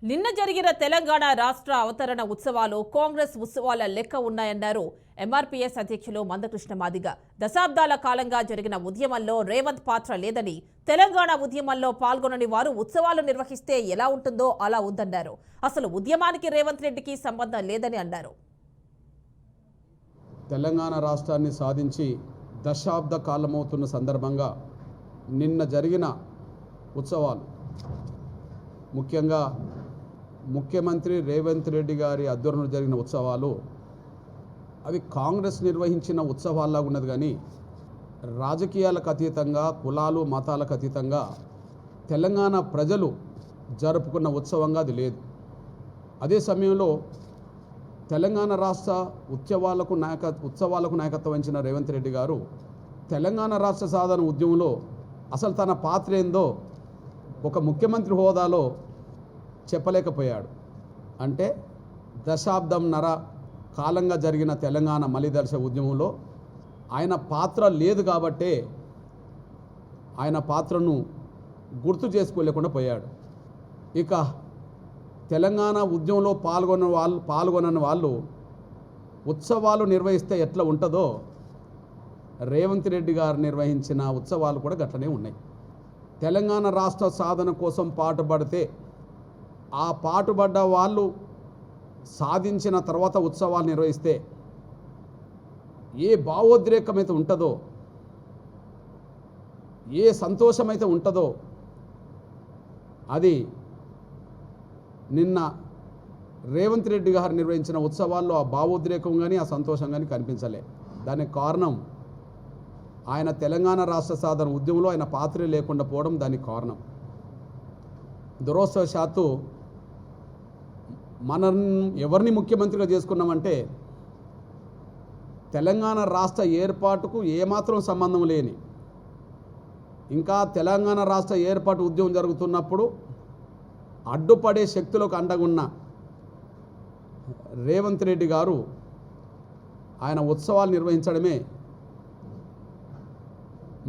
నిన్న జరిగిన తెలంగాణ రాష్ట్ర అవతరణ ఉత్సవాలు కాంగ్రెస్ ఉత్సవాల లెక్క ఉన్నాయన్నారు ఎంఆర్పీఎస్ అధ్యక్షులు మందకృష్ణ మాదిగ. దశాబ్దాల కాలంగా జరిగిన ఉద్యమంలో రేవంత్ పాత్ర లేదని, తెలంగాణ ఉద్యమంలో పాల్గొనని వారు ఉత్సవాలు నిర్వహిస్తే ఎలా ఉంటుందో అలా ఉందన్నారు. అసలు ఉద్యమానికి రేవంత్ రెడ్డికి సంబంధం లేదని అన్నారు. తెలంగాణ రాష్ట్రాన్ని సాధించి దశాబ్ద కాలమవుతున్న సందర్భంగా నిన్న జరిగిన ఉత్సవాలు, ముఖ్యంగా ముఖ్యమంత్రి రేవంత్ రెడ్డి గారి ఆధ్వర్యంలో జరిగిన ఉత్సవాలు అవి కాంగ్రెస్ నిర్వహించిన ఉత్సవాల్లా ఉన్నది. కానీ రాజకీయాలకు అతీతంగా, కులాలు మతాలకు అతీతంగా తెలంగాణ ప్రజలు జరుపుకున్న ఉత్సవంగా అది లేదు. అదే సమయంలో తెలంగాణ రాష్ట్ర ఉత్సవాలకు నాయకత్వం వహించిన రేవంత్ రెడ్డి గారు తెలంగాణ రాష్ట్ర సాధన ఉద్యమంలో అసలు తన పాత్ర ఏందో ఒక ముఖ్యమంత్రి హోదాలో చెప్పలేకపోయాడు. అంటే దశాబ్దంన్నర కాలంగా జరిగిన తెలంగాణ మలిదర్శ ఉద్యమంలో ఆయన పాత్ర లేదు కాబట్టే ఆయన పాత్రను గుర్తు చేసుకోలేకుండా పోయాడు. ఇక తెలంగాణ ఉద్యమంలో పాల్గొనని వాళ్ళు ఉత్సవాలు నిర్వహిస్తే ఎట్లా ఉంటుందో రేవంత్ రెడ్డి గారు నిర్వహించిన ఉత్సవాలు కూడా గట్లనే ఉన్నాయి. తెలంగాణ రాష్ట్ర సాధన కోసం పాటుపడితే ఆ పాటుపడ్డ వాళ్ళు సాధించిన తర్వాత ఉత్సవాలు నిర్వహిస్తే ఏ భావోద్రేకమైతే ఉంటుందో, ఏ సంతోషమైతే ఉంటుందో అది నిన్న రేవంత్ రెడ్డి గారు నిర్వహించిన ఉత్సవాల్లో ఆ భావోద్రేకం కానీ ఆ సంతోషం కానీ కనిపించలే. దానికి కారణం ఆయన తెలంగాణ రాష్ట్ర సాధన ఉద్యమంలో ఆయన పాత్ర లేకుండా పోవడం దానికి కారణం. దురదృష్టవశాత్తు మనం ఎవరిని ముఖ్యమంత్రిగా చేసుకున్నామంటే తెలంగాణ రాష్ట్ర ఏర్పాటుకు ఏమాత్రం సంబంధం లేని, ఇంకా తెలంగాణ రాష్ట్ర ఏర్పాటు ఉద్యమం జరుగుతున్నప్పుడు అడ్డుపడే శక్తులకు అండగున్న రేవంత్ రెడ్డి గారు ఆయన ఉత్సవాలు నిర్వహించడమే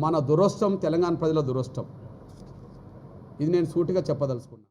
మన దురదృష్టం, తెలంగాణ ప్రజల దురదృష్టం. ఇది నేను సూటిగా చెప్పదలుచుకున్నాను.